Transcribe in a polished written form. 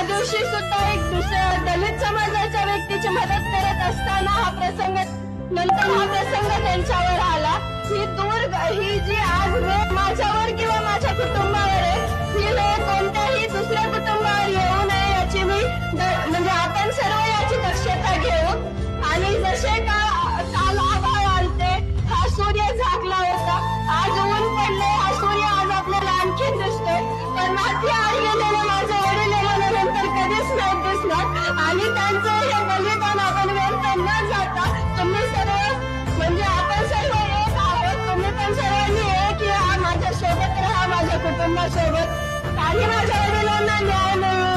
दिवशी सुद्धा एक दुसऱ्या दलित समाजाच्या व्यक्तीची मदत करत असताना हा प्रसंग त्यांच्यावर आला। ही जी आज वेळ माझ्यावर किंवा माझ्या कुटुंबावर आहे, ही वेळ कोणत्याही दुसऱ्या कुटुंबावर येऊ नये याची मी म्हणजे आपण सर्व याची दक्षता घेऊ। आणि जसे काल आभाळ आलते, हा सूर्य झाकला होता, आज ऊन पडले, हा सूर्य आज आपल्याला आणखीन दिसतोय, पण माती आड गेलेले माझे वडील नंतर कधीच नाही दिसणार। आणि त्यांचं हे बलिदान आपण व्यर्थ न जाता तुम्ही सर्व म्हणजे आपण सर्व एक आहोत, तुम्ही पण सर्वांनी एक या, माझ्या सोबत राहा, माझ्या कुटुंबासोबत, आणि माझ्या वडिलांना न्याय मिळवून